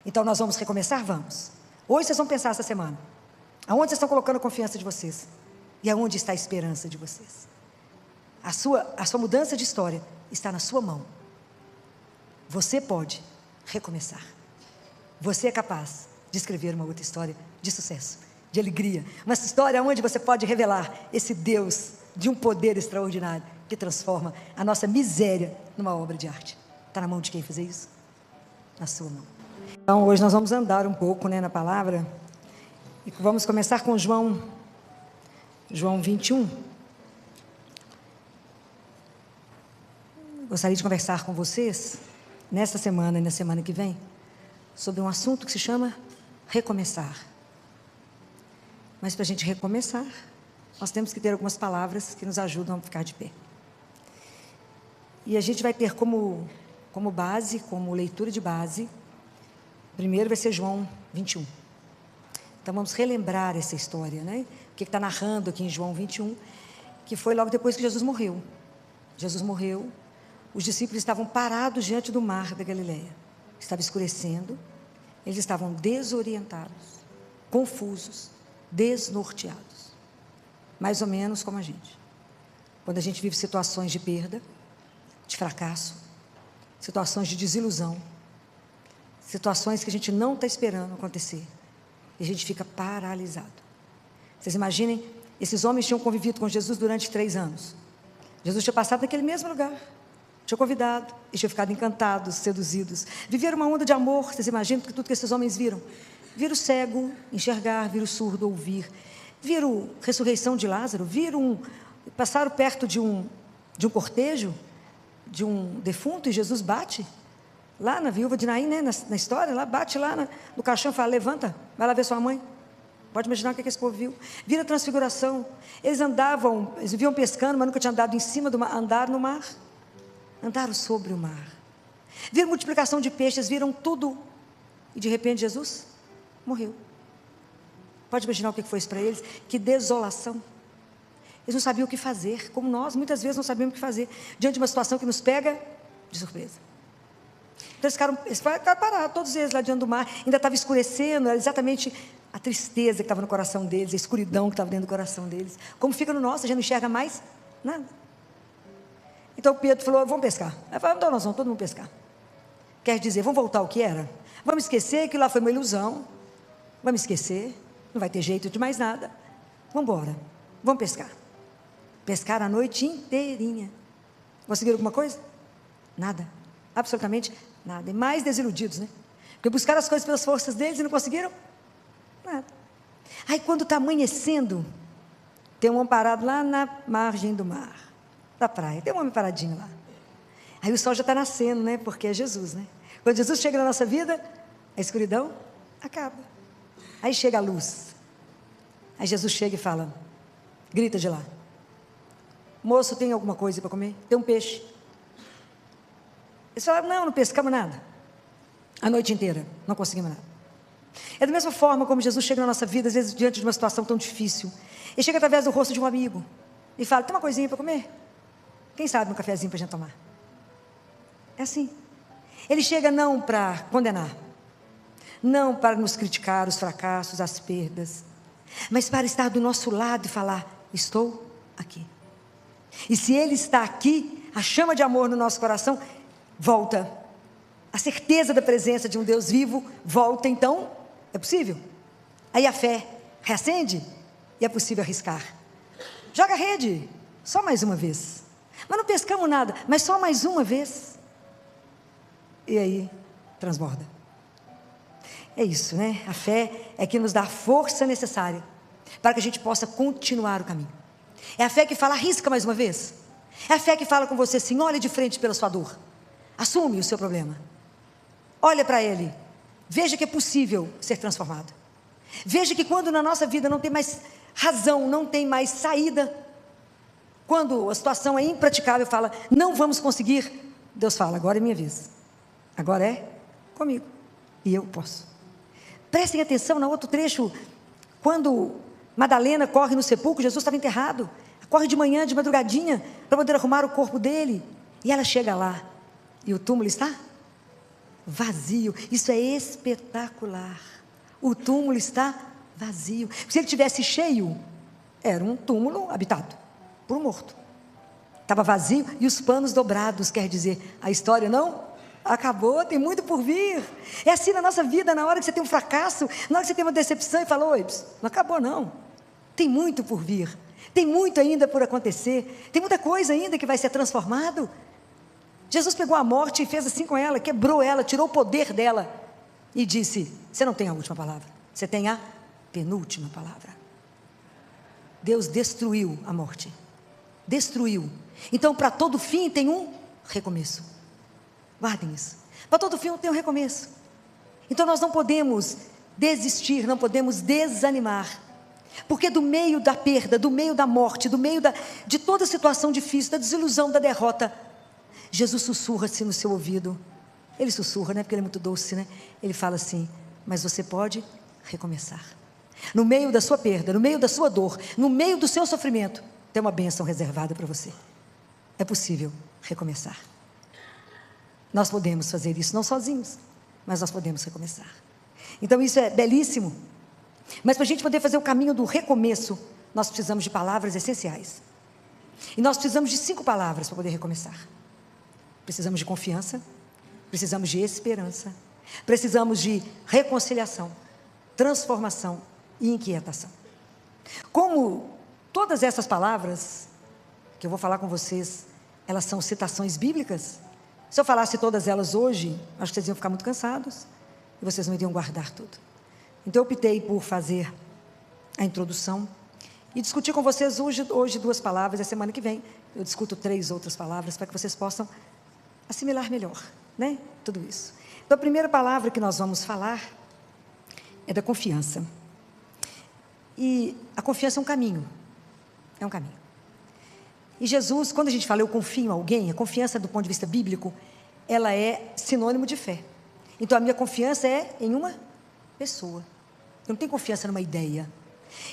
Então nós vamos recomeçar? Vamos. Hoje vocês vão pensar essa semana. Aonde vocês estão colocando a confiança de vocês? E aonde está a esperança de vocês? A sua mudança de história está na sua mão. Você pode recomeçar. Você é capaz de escrever uma outra história de sucesso, de alegria. Uma história onde você pode revelar esse Deus de um poder extraordinário que transforma a nossa miséria numa obra de arte. Está na mão de quem fazer isso? Na sua mão. Então hoje nós vamos andar um pouco, na palavra. E vamos começar com João 21. Gostaria de conversar com vocês, nesta semana e na semana que vem, sobre um assunto que se chama recomeçar. Mas para a gente recomeçar, nós temos que ter algumas palavras que nos ajudam a ficar de pé. E a gente vai ter como base, como leitura de base, primeiro vai ser João 21. Então vamos relembrar essa história, O que está narrando aqui em João 21, que foi logo depois que Jesus morreu. Jesus morreu, os discípulos estavam parados diante do mar da Galileia. Estava escurecendo, eles estavam desorientados, confusos, desnorteados. Mais ou menos como a gente. Quando a gente vive situações de perda, de fracasso, situações de desilusão, situações que a gente não está esperando acontecer. E a gente fica paralisado. Vocês imaginem, esses homens tinham convivido com Jesus durante 3 anos. Jesus tinha passado naquele mesmo lugar. Tinha convidado, eles tinham ficado encantados, seduzidos. Viveram uma onda de amor, vocês imaginam tudo que esses homens viram. Viram o cego enxergar, viram o surdo ouvir. Viram a ressurreição de Lázaro, passaram perto de um cortejo, de um defunto, e Jesus bate lá na viúva de Naim, na história, lá bate lá no caixão e fala: levanta, vai lá ver sua mãe. Pode imaginar o que esse povo viu. Viram a transfiguração. Eles viviam pescando, mas nunca tinham andado em cima do mar. Andaram no mar, andaram sobre o mar. Viram multiplicação de peixes, viram tudo. E de repente Jesus morreu. Pode imaginar o que foi isso para eles? Que desolação. Eles não sabiam o que fazer, como nós muitas vezes não sabemos o que fazer diante de uma situação que nos pega de surpresa. Então eles ficaram parados, todos eles lá diante do mar. Ainda estava escurecendo, era exatamente a tristeza que estava no coração deles, a escuridão que estava dentro do coração deles. Como fica no nosso, a gente não enxerga mais nada. Então Pedro falou: vamos pescar. Aí falou: então nós vamos todo mundo pescar. Quer dizer, vamos voltar ao que era? Vamos esquecer que lá foi uma ilusão. Vamos esquecer, não vai ter jeito de mais nada. Vamos embora, vamos pescar. Pescaram a noite inteirinha. Conseguiram alguma coisa? Nada, absolutamente nada. E mais desiludidos, Porque buscaram as coisas pelas forças deles e não conseguiram nada. Aí quando está amanhecendo, tem um homem parado lá na margem do mar, da praia. Tem um homem paradinho lá. Aí o sol já está nascendo, Porque é Jesus, Quando Jesus chega na nossa vida, a escuridão acaba. Aí chega a luz. Aí Jesus chega e fala, grita de lá: moço, tem alguma coisa para comer? Tem um peixe. Eles falaram: não pescamos nada. A noite inteira, não conseguimos nada. É da mesma forma como Jesus chega na nossa vida, às vezes diante de uma situação tão difícil. Ele chega através do rosto de um amigo e fala: tem uma coisinha para comer? Quem sabe um cafezinho para a gente tomar? É assim. Ele chega não para condenar, não para nos criticar os fracassos, as perdas, mas para estar do nosso lado e falar: estou aqui. E se Ele está aqui, a chama de amor no nosso coração volta. A certeza da presença de um Deus vivo volta. Então, é possível. Aí a fé reacende e é possível arriscar. Joga a rede, só mais uma vez. Mas não pescamos nada, mas só mais uma vez. E aí, transborda. É isso, A fé é que nos dá a força necessária para que a gente possa continuar o caminho. É a fé que fala: arrisca mais uma vez. É a fé que fala com você assim: olha de frente pela sua dor. Assume o seu problema. Olha para ele. Veja que é possível ser transformado. Veja que quando na nossa vida não tem mais razão, não tem mais saída, quando a situação é impraticável, fala: não vamos conseguir. Deus fala: agora é minha vez. Agora é comigo. E eu posso. Prestem atenção no outro trecho. Quando Madalena corre no sepulcro, Jesus estava enterrado. Corre de manhã, de madrugadinha, para poder arrumar o corpo dele. E ela chega lá. E o túmulo está vazio. Isso é espetacular. O túmulo está vazio. Se ele tivesse cheio, era um túmulo habitado por um morto. Estava vazio e os panos dobrados, quer dizer, a história não acabou, tem muito por vir. É assim na nossa vida, na hora que você tem um fracasso, na hora que você tem uma decepção e fala, oi, não acabou não. Tem muito por vir, tem muito ainda por acontecer, tem muita coisa ainda que vai ser transformado. Jesus pegou a morte e fez assim com ela, quebrou ela, tirou o poder dela e disse, você não tem a última palavra, você tem a penúltima palavra. Deus destruiu a morte, destruiu. Então para todo fim tem um recomeço. Guardem isso, para todo fim tem um recomeço. Então nós não podemos desistir, não podemos desanimar, porque do meio da perda, do meio da morte, do meio de toda situação difícil, da desilusão, da derrota, Jesus sussurra-se no seu ouvido. Ele sussurra, né? Porque ele é muito doce, né? Ele fala assim, mas você pode recomeçar. No meio da sua perda, no meio da sua dor, no meio do seu sofrimento, tem uma bênção reservada para você. É possível recomeçar. Nós podemos fazer isso, não sozinhos, mas nós podemos recomeçar. Então isso é belíssimo. Mas para a gente poder fazer o caminho do recomeço, nós precisamos de palavras essenciais. E nós precisamos de 5 palavras para poder recomeçar. Precisamos de confiança, precisamos de esperança, precisamos de reconciliação, transformação e inquietação. Como todas essas palavras que eu vou falar com vocês, elas são citações bíblicas, se eu falasse todas elas hoje, acho que vocês iam ficar muito cansados e vocês não iriam guardar tudo. Então eu optei por fazer a introdução e discutir com vocês hoje 2 palavras, a semana que vem eu discuto 3 outras palavras para que vocês possam assimilar melhor, né? Tudo isso. Então a primeira palavra que nós vamos falar é da confiança. E a confiança é um caminho. É um caminho. E Jesus, quando a gente fala eu confio em alguém, a confiança do ponto de vista bíblico, ela é sinônimo de fé. Então a minha confiança é em uma pessoa. Eu não tenho confiança numa ideia.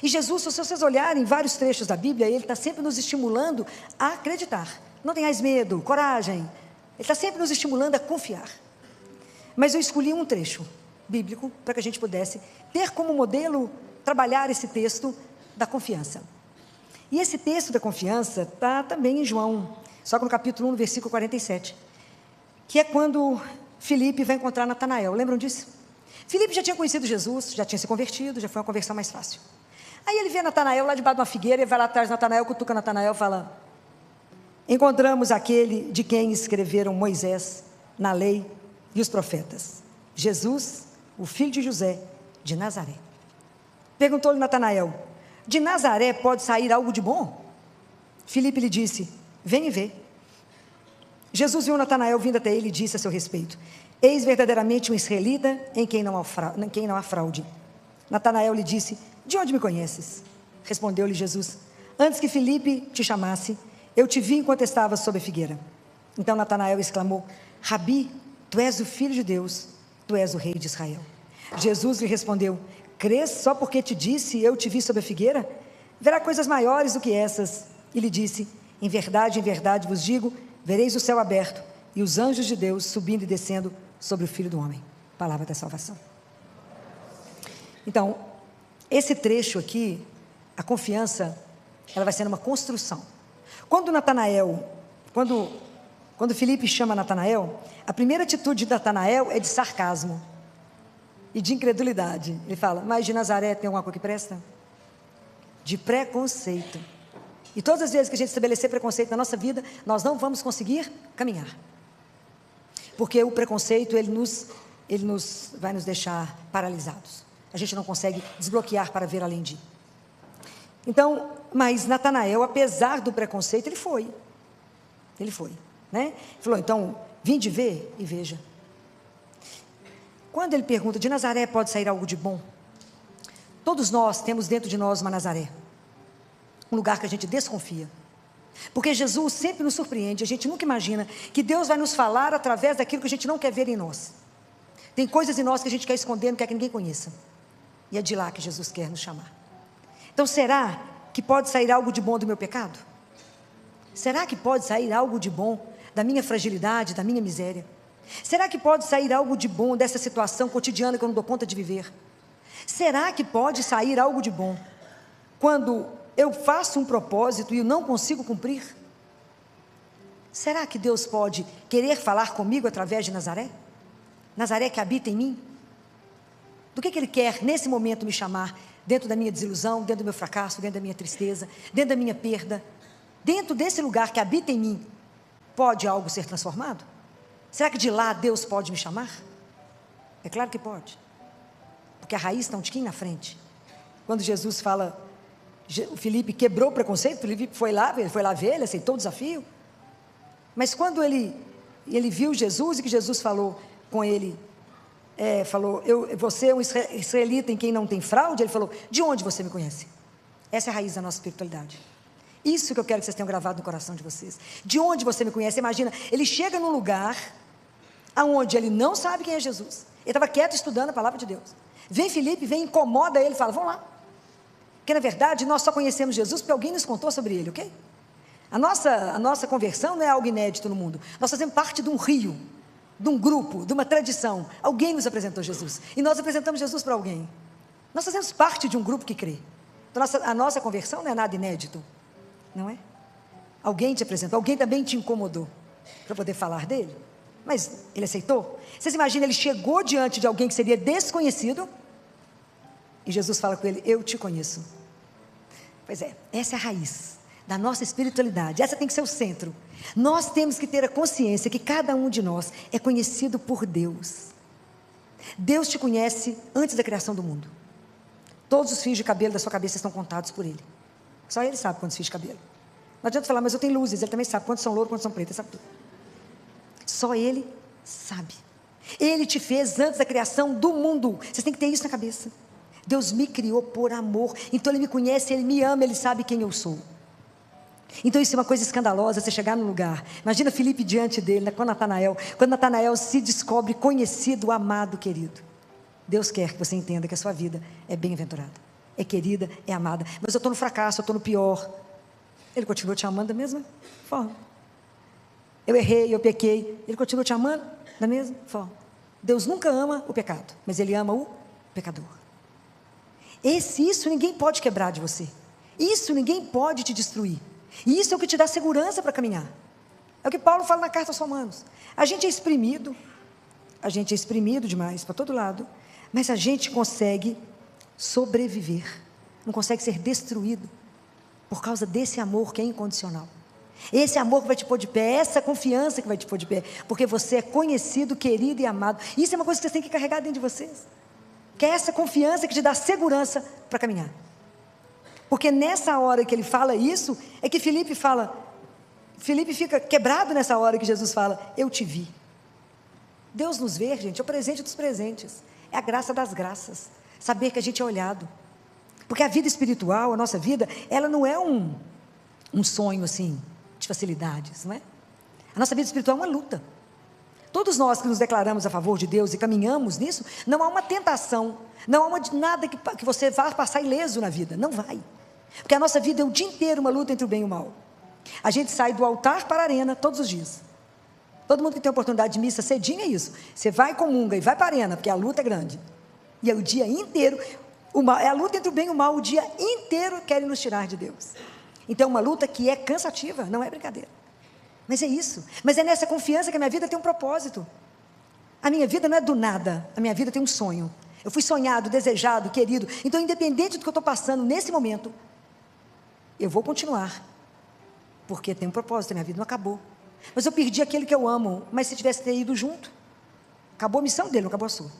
E Jesus, se vocês olharem vários trechos da Bíblia, ele está sempre nos estimulando a acreditar. Não tenhais medo, coragem. Ele está sempre nos estimulando a confiar. Mas eu escolhi um trecho bíblico para que a gente pudesse ter como modelo trabalhar esse texto da confiança. E esse texto da confiança está também em João, só que no capítulo 1, no versículo 47, que é quando Filipe vai encontrar Natanael. Lembram disso? Filipe já tinha conhecido Jesus, já tinha se convertido, já foi uma conversão mais fácil. Aí ele vê Natanael lá debaixo de uma figueira, ele vai lá atrás de Natanael, cutuca Natanael e fala, encontramos aquele de quem escreveram Moisés na lei e os profetas, Jesus, o filho de José, de Nazaré. Perguntou-lhe Natanael, de Nazaré pode sair algo de bom? Filipe lhe disse, vem e vê. Jesus viu Natanael vindo até ele e disse a seu respeito, eis verdadeiramente um israelita em quem não há fraude. Natanael lhe disse, de onde me conheces? Respondeu-lhe Jesus, antes que Filipe te chamasse, eu te vi enquanto estavas sob a figueira. Então Natanael exclamou, Rabi, tu és o Filho de Deus, tu és o Rei de Israel. Jesus lhe respondeu, crês só porque te disse, eu te vi sob a figueira? Verá coisas maiores do que essas. E lhe disse, em verdade vos digo, vereis o céu aberto e os anjos de Deus subindo e descendo sobre o Filho do Homem. Palavra da salvação. Então, esse trecho aqui, a confiança, ela vai sendo uma construção. Quando Filipe chama Natanael, a primeira atitude de Natanael é de sarcasmo e de incredulidade. Ele fala, mas de Nazaré tem alguma coisa que presta? De preconceito. E todas as vezes que a gente estabelecer preconceito na nossa vida, nós não vamos conseguir caminhar. Porque o preconceito, ele vai nos deixar paralisados. A gente não consegue desbloquear para ver além de. Então, mas Natanael, apesar do preconceito, ele foi, né? Ele falou, então, vinde ver e veja. Quando ele pergunta, de Nazaré pode sair algo de bom? Todos nós temos dentro de nós uma Nazaré, um lugar que a gente desconfia, porque Jesus sempre nos surpreende, a gente nunca imagina que Deus vai nos falar através daquilo que a gente não quer ver em nós. Tem coisas em nós que a gente quer esconder, não quer que ninguém conheça, e é de lá que Jesus quer nos chamar. Então será que pode sair algo de bom do meu pecado? Será que pode sair algo de bom da minha fragilidade, da minha miséria? Será que pode sair algo de bom dessa situação cotidiana que eu não dou conta de viver? Será que pode sair algo de bom quando eu faço um propósito e eu não consigo cumprir? Será que Deus pode querer falar comigo através de Nazaré? Nazaré que habita em mim? Do que Ele quer nesse momento me chamar? Dentro da minha desilusão, dentro do meu fracasso, dentro da minha tristeza, dentro da minha perda, dentro desse lugar que habita em mim, pode algo ser transformado? Será que de lá Deus pode me chamar? É claro que pode, porque a raiz está um tiquinho na frente. Quando Jesus fala, o Filipe quebrou o preconceito, o Filipe foi lá ver, ele aceitou o desafio, mas quando ele viu Jesus, e que Jesus falou com ele, você é um israelita em quem não tem fraude, ele falou, de onde você me conhece? Essa é a raiz da nossa espiritualidade. Isso que eu quero que vocês tenham gravado no coração de vocês. De onde você me conhece? Imagina, ele chega num lugar aonde ele não sabe quem é Jesus. Ele estava quieto estudando a palavra de Deus. Vem Filipe, incomoda ele, fala, vamos lá. Porque na verdade nós só conhecemos Jesus porque alguém nos contou sobre ele, ok? A nossa conversão não é algo inédito no mundo. Nós fazemos parte de um rio, de um grupo, de uma tradição. Alguém nos apresentou Jesus. E nós apresentamos Jesus para alguém. Nós fazemos parte de um grupo que crê. Então a nossa conversão não é nada inédito. Não é? Alguém te apresentou, alguém também te incomodou para poder falar dele, mas ele aceitou. Vocês imaginam, ele chegou diante de alguém que seria desconhecido e Jesus fala com ele, eu te conheço. Pois é, essa é a raiz da nossa espiritualidade, essa tem que ser o centro. Nós temos que ter a consciência que cada um de nós é conhecido por Deus. Deus te conhece antes da criação do mundo. Todos os fios de cabelo da sua cabeça estão contados por Ele. Só Ele sabe quantos fios de cabelo. Não adianta falar, mas eu tenho luzes. Ele também sabe quantos são louros, quantos são pretos. Ele sabe tudo. Só Ele sabe. Ele te fez antes da criação do mundo. Vocês têm que ter isso na cabeça. Deus me criou por amor. Então Ele me conhece, Ele me ama, Ele sabe quem eu sou. Então isso é uma coisa escandalosa, você chegar num lugar. Imagina Filipe diante dele, com Natanael. Quando Natanael se descobre conhecido, amado, querido. Deus quer que você entenda que a sua vida é bem-aventurada, é querida, é amada. Mas eu estou no fracasso, eu estou no pior. Ele continua te amando da mesma forma. Eu errei, eu pequei. Ele continua te amando da mesma forma. Deus nunca ama o pecado, mas Ele ama o pecador. Isso ninguém pode quebrar de você. Isso ninguém pode te destruir. E isso é o que te dá segurança para caminhar. É o que Paulo fala na carta aos Romanos. A gente é exprimido demais para todo lado, mas a gente consegue sobreviver, não consegue ser destruído por causa desse amor que é incondicional. Esse amor que vai te pôr de pé, essa confiança que vai te pôr de pé, porque você é conhecido, querido e amado. Isso é uma coisa que vocês têm que carregar dentro de vocês, que é essa confiança que te dá segurança para caminhar. Porque nessa hora que ele fala isso, é que Filipe fica quebrado nessa hora que Jesus fala, eu te vi. Deus nos vê, gente, é o presente dos presentes, é a graça das graças, saber que a gente é olhado. Porque a vida espiritual, a nossa vida, ela não é um sonho assim, de facilidades, não é? A nossa vida espiritual é uma luta. Todos nós que nos declaramos a favor de Deus e caminhamos nisso, não há uma tentação, não há nada que você vá passar ileso na vida, não vai. Porque a nossa vida é o dia inteiro uma luta entre o bem e o mal. A gente sai do altar para a arena todos os dias. Todo mundo que tem a oportunidade de missa cedinho é isso. Você vai, comunga e vai para a arena, porque a luta é grande. E é o dia inteiro, é a luta entre o bem e o mal, o dia inteiro querem nos tirar de Deus. Então é uma luta que é cansativa, não é brincadeira. Mas é isso. Mas é nessa confiança que a minha vida tem um propósito. A minha vida não é do nada, a minha vida tem um sonho. Eu fui sonhado, desejado, querido. Então independente do que eu estou passando nesse momento, eu vou continuar. Porque tem um propósito, a minha vida não acabou. Mas eu perdi aquele que eu amo. Mas se tivesse ido junto, acabou a missão dele, não acabou a sua.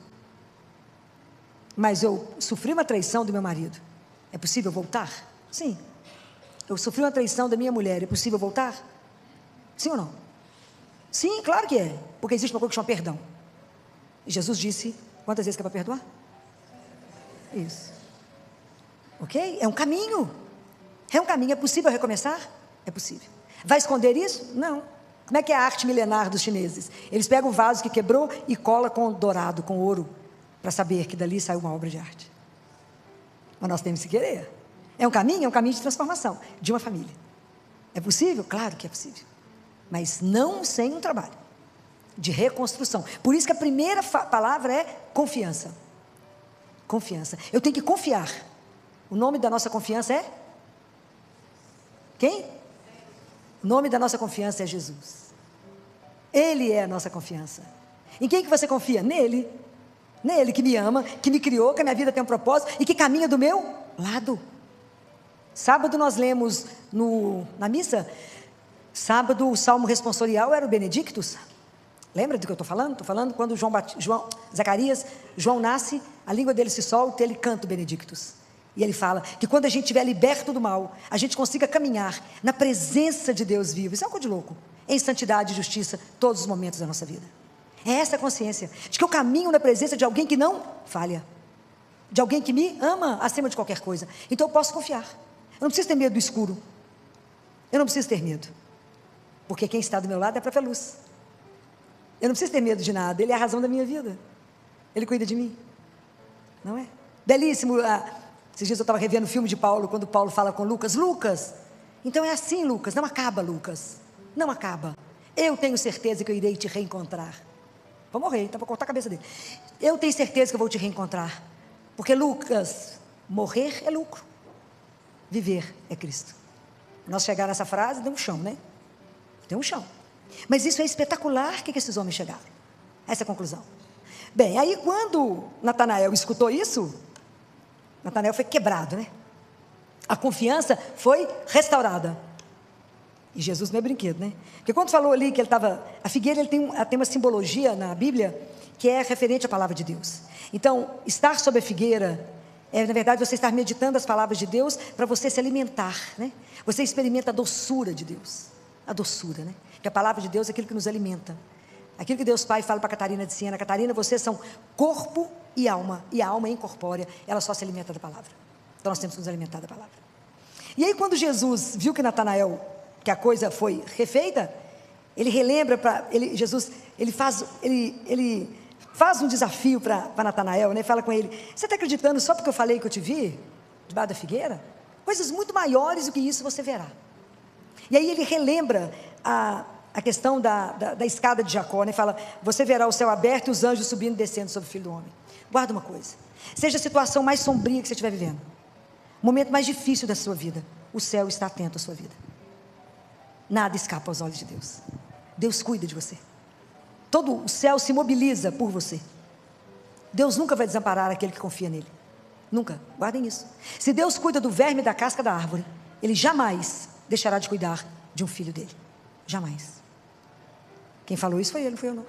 Mas eu sofri uma traição do meu marido. É possível voltar? Sim. Eu sofri uma traição da minha mulher. É possível voltar? Sim ou não? Sim, claro que é. Porque existe uma coisa que chama perdão. E Jesus disse, quantas vezes que é para perdoar? Isso. Ok? É um caminho. É um caminho. É possível recomeçar? É possível. Vai esconder isso? Não. Como é que é a arte milenar dos chineses? Eles pegam o vaso que quebrou e colam com dourado, com ouro, para saber que dali saiu uma obra de arte. Mas nós temos que querer. É um caminho de transformação de uma família. É possível? Claro que é possível. Mas não sem um trabalho. de reconstrução. Por isso que a primeira palavra é confiança. Confiança. Eu tenho que confiar. O nome da nossa confiança é? Quem? O nome da nossa confiança é Jesus. Ele é a nossa confiança. Em quem que você confia? Nele. Nele que me ama, que me criou, que a minha vida tem um propósito e que caminha do meu lado. Sábado nós lemos na missa, sábado o salmo responsorial era o Benedictus. Lembra do que eu estou falando? Estou falando quando João nasce, a língua dele se solta e ele canta o Benedictus. E ele fala que quando a gente estiver liberto do mal, a gente consiga caminhar na presença de Deus vivo. Isso é uma coisa de louco. Em santidade e justiça, todos os momentos da nossa vida. É essa a consciência, de que eu caminho na presença de alguém que não falha. De alguém que me ama acima de qualquer coisa. Então eu posso confiar. Eu não preciso ter medo do escuro. Eu não preciso ter medo. Porque quem está do meu lado é a própria luz. Eu não preciso ter medo de nada. Ele é a razão da minha vida. Ele cuida de mim. Não é? Belíssimo. Esses dias eu estava revendo o filme de Paulo, quando Paulo fala com Lucas. Lucas, então é assim, Lucas. Não acaba, Lucas. Não acaba. Eu tenho certeza que eu irei te reencontrar. Vou morrer, então vou cortar a cabeça dele. Eu tenho certeza que eu vou te reencontrar. Porque, Lucas, morrer é lucro. Viver é Cristo. Nós chegar nessa frase, tem um chão, né? Tem um chão. Mas isso é espetacular que esses homens chegaram. Essa é a conclusão. Bem, aí quando Natanael escutou isso, Natanael foi quebrado, né? A confiança foi restaurada. E Jesus não é brinquedo, né? Porque quando falou ali que ele estava... A figueira ele tem uma simbologia na Bíblia que é referente à palavra de Deus. Então, estar sob a figueira na verdade, você estar meditando as palavras de Deus para você se alimentar, né? Você experimenta a doçura de Deus. A doçura, né? Porque a palavra de Deus é aquilo que nos alimenta. Aquilo que Deus Pai fala para Catarina de Siena: Catarina, vocês são corpo e a alma é incorpórea, ela só se alimenta da palavra. Então nós temos que nos alimentar da palavra. E aí quando Jesus viu que Natanael, que a coisa foi refeita, ele relembra Jesus faz um desafio para Natanael, né? Fala com ele: você está acreditando só porque eu falei que eu te vi debaixo da figueira? Coisas muito maiores do que isso você verá. E aí ele relembra a questão da escada de Jacó, né? Fala: você verá o céu aberto e os anjos subindo e descendo sobre o Filho do Homem. Guarda uma coisa: seja a situação mais sombria que você estiver vivendo, o momento mais difícil da sua vida, o céu está atento à sua vida. Nada escapa aos olhos de Deus. Deus cuida de você. Todo o céu se mobiliza por você. Deus nunca vai desamparar aquele que confia nele. Nunca. Guardem isso. Se Deus cuida do verme da casca da árvore, Ele jamais deixará de cuidar de um filho dele. Jamais. Quem falou isso foi ele, não fui eu não.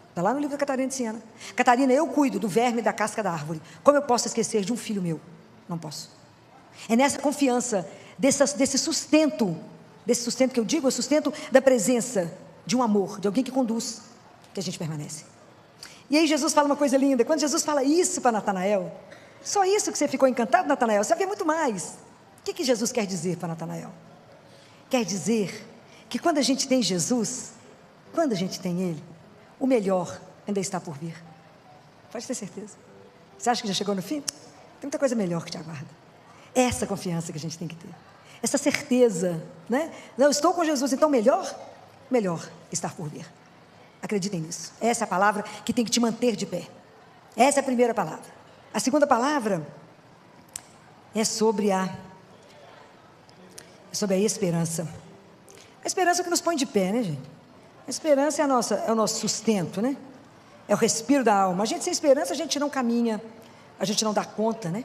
Está lá no livro da Catarina de Siena. Catarina, eu cuido do verme da casca da árvore. Como eu posso esquecer de um filho meu? Não posso. É nessa confiança, desse sustento que eu digo, é o sustento da presença de um amor, de alguém que conduz, que a gente permanece. E aí Jesus fala uma coisa linda. Quando Jesus fala isso para Natanael, só isso que você ficou encantado, Natanael? Você vai ver muito mais. O que Jesus quer dizer para Natanael? Quer dizer que quando a gente tem Jesus, quando a gente tem Ele, o melhor ainda está por vir. Pode ter certeza. Você acha que já chegou no fim? Tem muita coisa melhor que te aguarda. Essa confiança que a gente tem que ter. Essa certeza, né? Não, estou com Jesus, então melhor está por vir. Acreditem nisso. Essa é a palavra que tem que te manter de pé. Essa é a primeira palavra. A segunda palavra é sobre a esperança. A esperança é o que nos põe de pé, né, gente? A esperança é o nosso sustento, né? É o respiro da alma. A gente sem esperança, a gente não caminha, a gente não dá conta, né?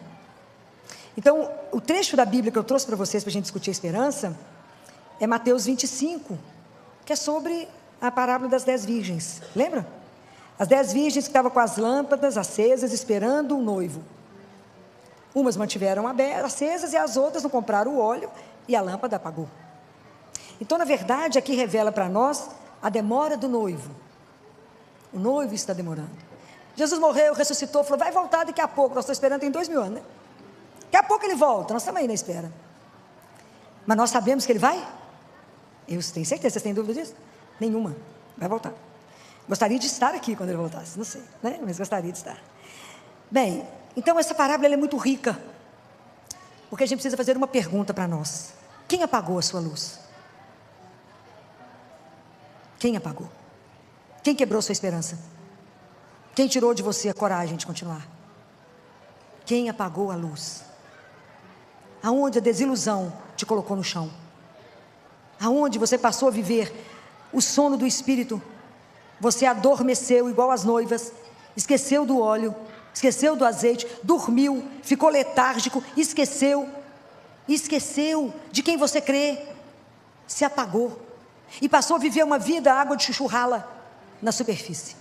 Então, o trecho da Bíblia que eu trouxe para vocês, para a gente discutir a esperança, é Mateus 25, que é sobre a parábola das 10 virgens. Lembra? As 10 virgens que estavam com as lâmpadas acesas, esperando um noivo. Umas mantiveram acesas e as outras não compraram o óleo e a lâmpada apagou. Então, na verdade, aqui revela para nós a demora do noivo. O noivo está demorando. Jesus morreu, ressuscitou, falou: vai voltar daqui a pouco. Nós estamos esperando, tem 2000 anos, né? Daqui a pouco ele volta, nós estamos aí na espera. Mas nós sabemos que ele vai? Eu tenho certeza, vocês têm dúvida disso? Nenhuma, vai voltar. Gostaria de estar aqui quando ele voltasse, não sei, né? Mas gostaria de estar. Bem, então essa parábola é muito rica, porque a gente precisa fazer uma pergunta para nós: quem apagou a sua luz? Quem apagou? Quem quebrou sua esperança? Quem tirou de você a coragem de continuar? Quem apagou a luz? Aonde a desilusão te colocou no chão? Aonde você passou a viver o sono do Espírito? Você adormeceu igual as noivas, esqueceu do óleo, esqueceu do azeite, dormiu, ficou letárgico, esqueceu de quem você crê, se apagou e passou a viver uma vida água de chuchu rala na superfície.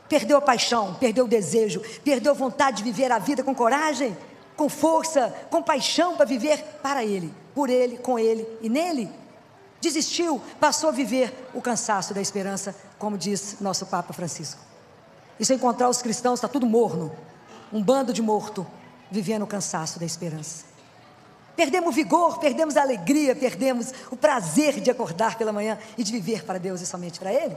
Perdeu a paixão, perdeu o desejo, perdeu a vontade de viver a vida com coragem, com força, com paixão para viver para Ele, por Ele, com Ele e nele. Desistiu, passou a viver o cansaço da esperança, como diz nosso Papa Francisco. E se encontrar os cristãos, está tudo morno, um bando de morto, vivendo o cansaço da esperança. Perdemos o vigor, perdemos a alegria, perdemos o prazer de acordar pela manhã e de viver para Deus e somente para Ele.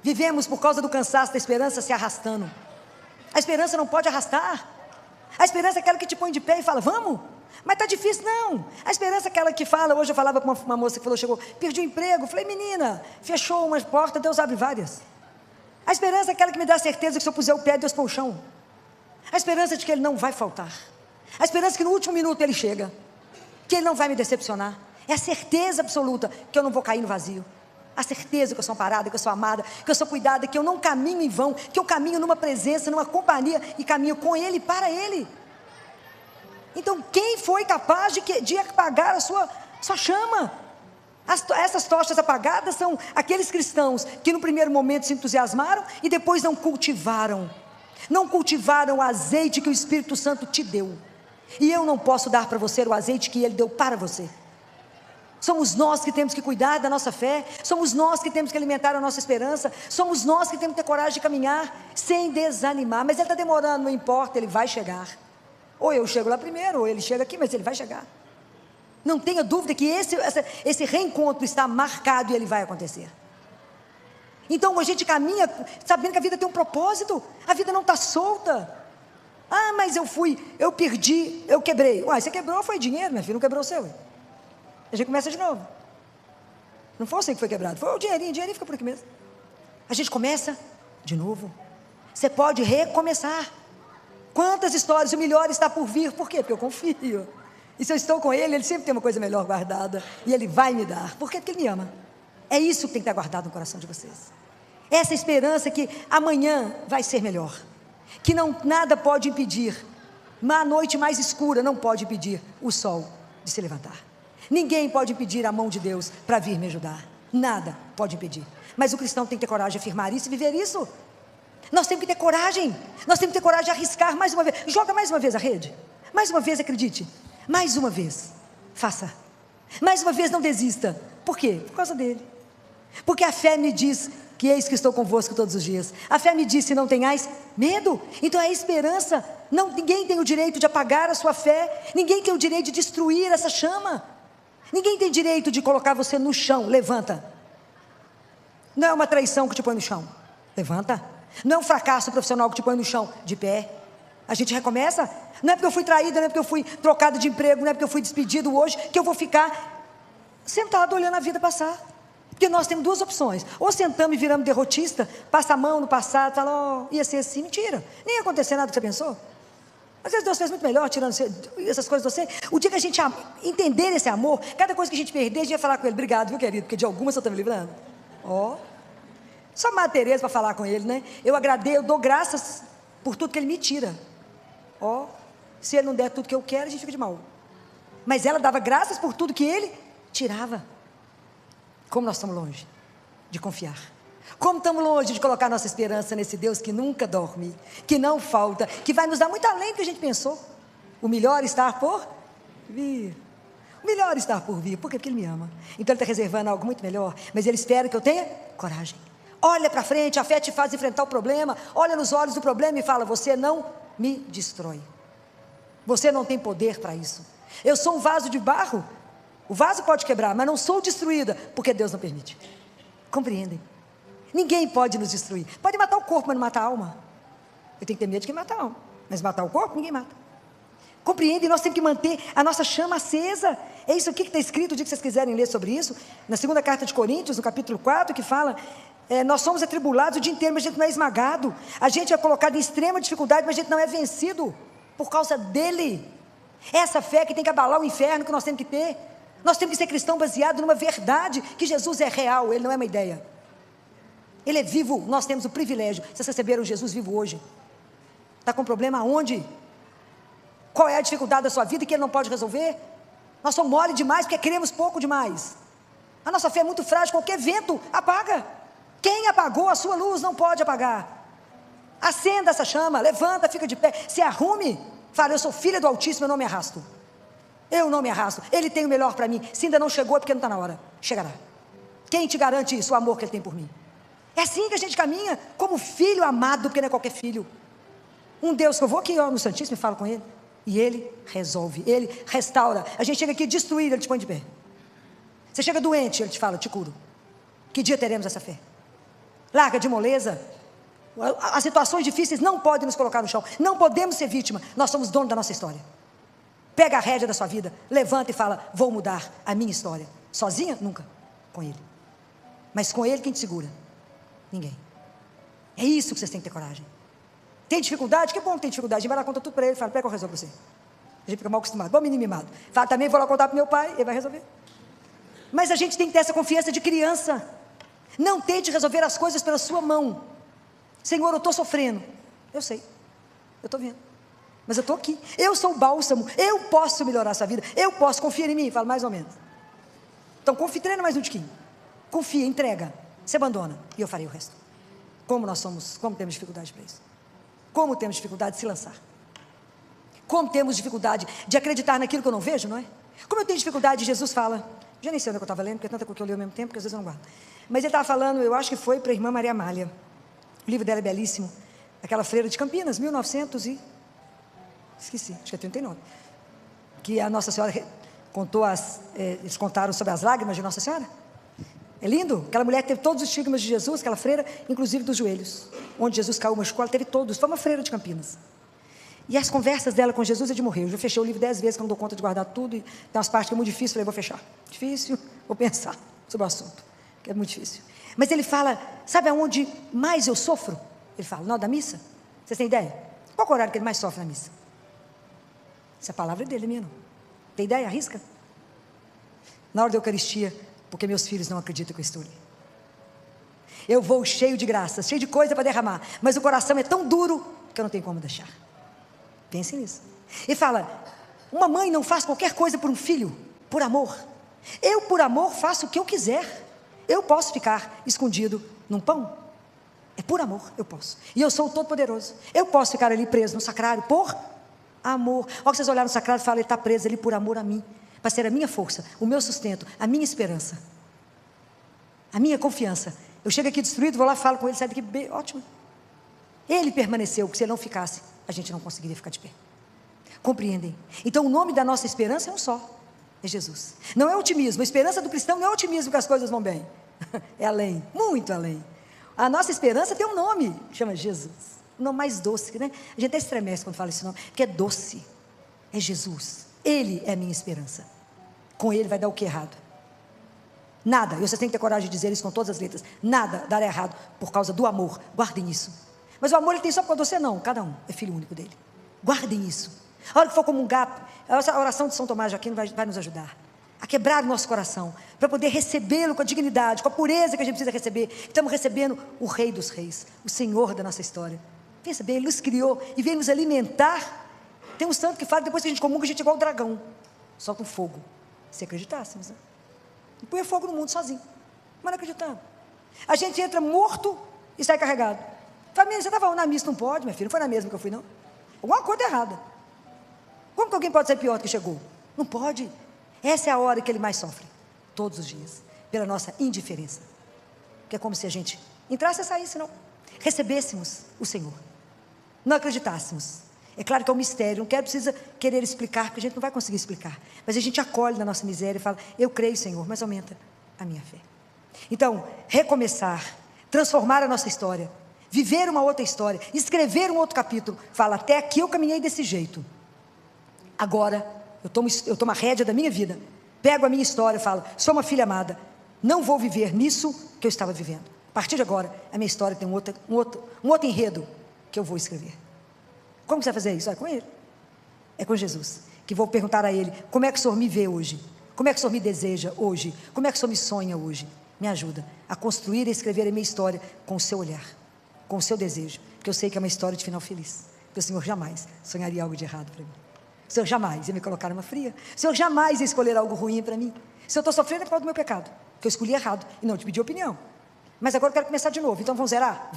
Vivemos por causa do cansaço da esperança se arrastando. A esperança não pode arrastar. A esperança é aquela que te põe de pé e fala, vamos? Mas está difícil, não. A esperança é aquela que fala, hoje eu falava com uma moça que falou, chegou, perdi o emprego. Falei, menina, fechou uma porta, Deus abre várias. A esperança é aquela que me dá a certeza que se eu puser o pé, Deus põe o chão. A esperança de que Ele não vai faltar. A esperança que no último minuto Ele chega, que Ele não vai me decepcionar. É a certeza absoluta que eu não vou cair no vazio. A certeza que eu sou amparada, que eu sou amada, que eu sou cuidada, que eu não caminho em vão, que eu caminho numa presença, numa companhia e caminho com Ele, para Ele. Então quem foi capaz de apagar a sua chama? Essas tochas apagadas são aqueles cristãos que no primeiro momento se entusiasmaram e depois não cultivaram o azeite que o Espírito Santo te deu. E eu não posso dar para você o azeite que Ele deu para você. Somos nós que temos que cuidar da nossa fé, somos nós que temos que alimentar a nossa esperança, somos nós que temos que ter coragem de caminhar sem desanimar. Mas Ele está demorando, não importa, Ele vai chegar. Ou eu chego lá primeiro, ou Ele chega aqui, mas Ele vai chegar. Não tenha dúvida que esse reencontro está marcado e ele vai acontecer. Então a gente caminha sabendo que a vida tem um propósito, a vida não está solta. Ah, mas eu perdi, eu quebrei. Uai, você quebrou, foi dinheiro, minha filha, não quebrou o seu. A gente começa de novo. Não foi você que foi quebrado, foi o dinheirinho fica por aqui mesmo. A gente começa de novo. Você pode recomeçar. Quantas histórias, o melhor está por vir, por quê? Porque eu confio. E se eu estou com Ele, Ele sempre tem uma coisa melhor guardada, e Ele vai me dar, por quê? Porque Ele me ama. É isso que tem que estar guardado no coração de vocês. Essa esperança que amanhã vai ser melhor, que nada pode impedir, a noite mais escura não pode impedir o sol de se levantar. Ninguém pode impedir a mão de Deus para vir me ajudar, nada pode impedir. Mas o cristão tem que ter coragem de afirmar isso e viver isso. Nós temos que ter coragem, nós temos que ter coragem de arriscar mais uma vez. Joga mais uma vez a rede, mais uma vez acredite, mais uma vez, faça, mais uma vez não desista. Por quê? Por causa dele. Porque a fé me diz que eis que estou convosco todos os dias. A fé me diz, se não tenhais medo. Então a esperança, ninguém tem o direito de apagar a sua fé, ninguém tem o direito de destruir essa chama, ninguém tem direito de colocar você no chão. Levanta. Não é uma traição que te põe no chão, levanta. Não é um fracasso profissional que te põe no chão, de pé. A gente recomeça. Não é porque eu fui traída, não é porque eu fui trocada de emprego, não é porque eu fui despedido hoje, que eu vou ficar sentado olhando a vida passar. Porque nós temos duas opções: ou sentamos e viramos derrotista, passa a mão no passado, fala, ia ser assim. Mentira, nem ia acontecer nada que você pensou. Às vezes Deus fez muito melhor, tirando essas coisas de você. O dia que a gente entender esse amor, cada coisa que a gente perder, a gente vai falar com Ele, obrigado, viu, querido, porque de algumas eu estou me livrando. Só Madre Teresa para falar com Ele, né? Eu agradeço, eu dou graças por tudo que Ele me tira. Se Ele não der tudo que eu quero, a gente fica de mal. Mas ela dava graças por tudo que Ele tirava. Como nós estamos longe de confiar. Como estamos longe de colocar nossa esperança nesse Deus que nunca dorme, que não falta, que vai nos dar muito além do que a gente pensou. O melhor está por vir. O melhor está por vir. Por quê? Porque Ele me ama. Então Ele está reservando algo muito melhor. Mas Ele espera que eu tenha coragem. Olha para frente, a fé te faz enfrentar o problema. Olha nos olhos do problema e fala, você não me destrói. Você não tem poder para isso. Eu sou um vaso de barro. O vaso pode quebrar, mas não sou destruída, porque Deus não permite. Compreendem? Ninguém pode nos destruir. Pode matar o corpo, mas não matar a alma. Eu tenho que ter medo de quem mata a alma, mas matar o corpo, ninguém mata. Compreendem? Nós temos que manter a nossa chama acesa. É isso aqui que está escrito, o dia que vocês quiserem ler sobre isso, na segunda carta de Coríntios, no capítulo 4, que fala, Nós somos atribulados o dia inteiro, mas a gente não é esmagado. A gente é colocado em extrema dificuldade, mas a gente não é vencido por causa dele. Essa fé que tem que abalar o inferno que nós temos que ter. Nós temos que ser cristão baseado numa verdade, que Jesus é real, ele não é uma ideia. Ele é vivo, nós temos o privilégio. Vocês receberam Jesus vivo hoje? Está com problema aonde? Qual é a dificuldade da sua vida que ele não pode resolver? Nós somos mole demais porque queremos pouco demais. A nossa fé é muito frágil, qualquer vento apaga. Quem apagou a sua luz não pode apagar. Acenda essa chama, levanta, fica de pé, se arrume. Fala, eu sou filha do Altíssimo, eu não me arrasto. Eu não me arrasto, ele tem o melhor para mim. Se ainda não chegou é porque não está na hora, chegará. Quem te garante isso? O amor que ele tem por mim. É assim que a gente caminha, como filho amado, porque não é qualquer filho. Um Deus que eu vou aqui no Santíssimo e falo com ele, e ele resolve, ele restaura. A gente chega aqui destruído, ele te põe de pé. Você chega doente, ele te fala, te curo. Que dia teremos essa fé? Larga de moleza. As situações difíceis não podem nos colocar no chão, não podemos ser vítima, nós somos donos da nossa história. Pega a rédea da sua vida, levanta e fala, vou mudar a minha história. Sozinha? Nunca, com ele. Mas com ele quem te segura? Ninguém. É isso que vocês têm que ter coragem. Tem dificuldade? Que bom que tem dificuldade. A gente vai lá contar tudo para ele, fala, pega que eu resolvo você. A gente fica mal acostumado, bom menino mimado. Fala, também vou lá contar para o meu pai, ele vai resolver. Mas a gente tem que ter essa confiança de criança. Não tente resolver as coisas pela sua mão. Senhor, eu estou sofrendo. Eu sei, eu estou vendo. Mas eu estou aqui, eu sou o bálsamo, eu posso melhorar essa vida, eu posso, confia em mim. Fala, mais ou menos. Então confia, treina mais um tiquinho. Confia, entrega, se abandona, e eu farei o resto. Como nós somos, como temos dificuldade para isso. Como temos dificuldade de se lançar. Como temos dificuldade de acreditar naquilo que eu não vejo, não é? Como eu tenho dificuldade, Jesus fala, já nem sei onde eu estava lendo, porque é tanta coisa que eu li ao mesmo tempo, que às vezes eu não guardo. Mas ele estava falando, eu acho que foi para a irmã Maria Amália. O livro dela é belíssimo. Aquela freira de Campinas, 1900 e... esqueci, acho que é 39. Que a Nossa Senhora contou, eles contaram sobre as lágrimas de Nossa Senhora. É lindo, aquela mulher teve todos os estigmas de Jesus, aquela freira, inclusive dos joelhos. Onde Jesus caiu, machucou, ela teve todos, foi uma freira de Campinas. E as conversas dela com Jesus é de morrer. Eu já fechei o livro 10 vezes, que eu não dou conta de guardar tudo, e tem umas partes que é muito difícil, falei, vou fechar. Difícil, vou pensar sobre o assunto, que é muito difícil. Mas ele fala, sabe aonde mais eu sofro? Ele fala, na hora da missa. Vocês têm ideia? Qual é o horário que ele mais sofre na missa? Essa palavra é dele, minha não. Tem ideia? Arrisca? Na hora da Eucaristia, porque meus filhos não acreditam que eu estou ali. Eu vou cheio de graças, cheio de coisa para derramar, mas o coração é tão duro que eu não tenho como deixar. Pense nisso. E fala, uma mãe não faz qualquer coisa por um filho, por amor. Eu, por amor, faço o que eu quiser. Eu posso ficar escondido num pão. É por amor, eu posso. E eu sou o Todo-Poderoso. Eu posso ficar ali preso no sacrário por amor. Olha que vocês olharam no sacrário e falam, ele está preso ali por amor a mim. Para ser a minha força, o meu sustento, a minha esperança, a minha confiança. Eu chego aqui destruído, vou lá, falo com ele, sai daqui, ótimo. Ele permaneceu, porque se ele não ficasse, a gente não conseguiria ficar de pé. Compreendem? Então o nome da nossa esperança é um só, é Jesus. Não é otimismo, a esperança do cristão não é otimismo que as coisas vão bem. É além, muito além. A nossa esperança tem um nome, chama Jesus. O nome mais doce, né? A gente até estremece quando fala esse nome, porque é doce. É Jesus. Ele é a minha esperança. Com ele vai dar o que errado? Nada, e vocês têm que ter coragem de dizer isso com todas as letras. Nada dará errado por causa do amor. Guardem isso. Mas o amor ele tem só por você? Não, cada um é filho único dele. Guardem isso. A hora que for comungar, a oração de São Tomás de Aquino vai nos ajudar a quebrar o nosso coração, para poder recebê-lo com a dignidade, com a pureza que a gente precisa receber. Estamos recebendo o Rei dos Reis, o Senhor da nossa história. Pensa bem, ele nos criou e veio nos alimentar. Tem um santo que fala que depois que a gente comunga, a gente é igual o dragão, solta um fogo. Se acreditássemos, né? E põe fogo no mundo sozinho, mas não acreditamos. A gente entra morto e sai carregado. Família, você estava na missa, não pode, minha filha, não foi na mesma que eu fui, não. Alguma coisa errada. Como que alguém pode ser pior do que chegou? Não pode. Essa é a hora que ele mais sofre, todos os dias, pela nossa indiferença. Que é como se a gente entrasse e saísse, não. Recebêssemos o Senhor, não acreditássemos. É claro que é um mistério, não precisa querer explicar, porque a gente não vai conseguir explicar. Mas a gente acolhe na nossa miséria e fala, eu creio, Senhor, mas aumenta a minha fé. Então, recomeçar, transformar a nossa história, viver uma outra história, escrever um outro capítulo. Fala, até aqui eu caminhei desse jeito. Agora, eu tomo a rédea da minha vida, pego a minha história e falo, sou uma filha amada, não vou viver nisso que eu estava vivendo. partir de agora, a minha história tem um outro enredo que eu vou escrever. Como você vai fazer isso? É com Ele. É com Jesus. Que vou perguntar a Ele, como é que o Senhor me vê hoje? Como é que o Senhor me deseja hoje? Como é que o Senhor me sonha hoje? Me ajuda a construir e escrever a minha história com o seu olhar, com o seu desejo, porque eu sei que é uma história de final feliz, porque o Senhor jamais sonharia algo de errado para mim. O Senhor jamais ia me colocar numa fria. O Senhor jamais ia escolher algo ruim para mim. Se eu estou sofrendo é por causa do meu pecado, que eu escolhi errado e não te pedi opinião. Mas agora eu quero começar de novo, então vamos zerar?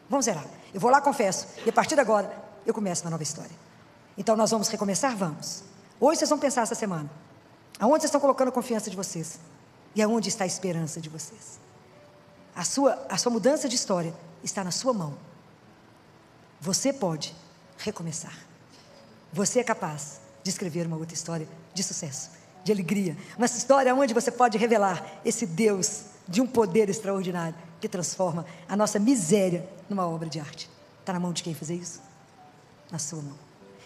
Vamos zerar. Eu vou lá, confesso, e a partir de agora eu começo uma nova história. Então nós vamos recomeçar? Vamos. Hoje vocês vão pensar essa semana, aonde vocês estão colocando a confiança de vocês, e aonde está a esperança de vocês. A sua mudança de história está na sua mão. Você pode recomeçar. Você é capaz de escrever uma outra história de sucesso, de alegria, uma história onde você pode revelar esse Deus de um poder extraordinário, que transforma a nossa miséria numa obra de arte. Está na mão de quem fazer isso? Na sua mão.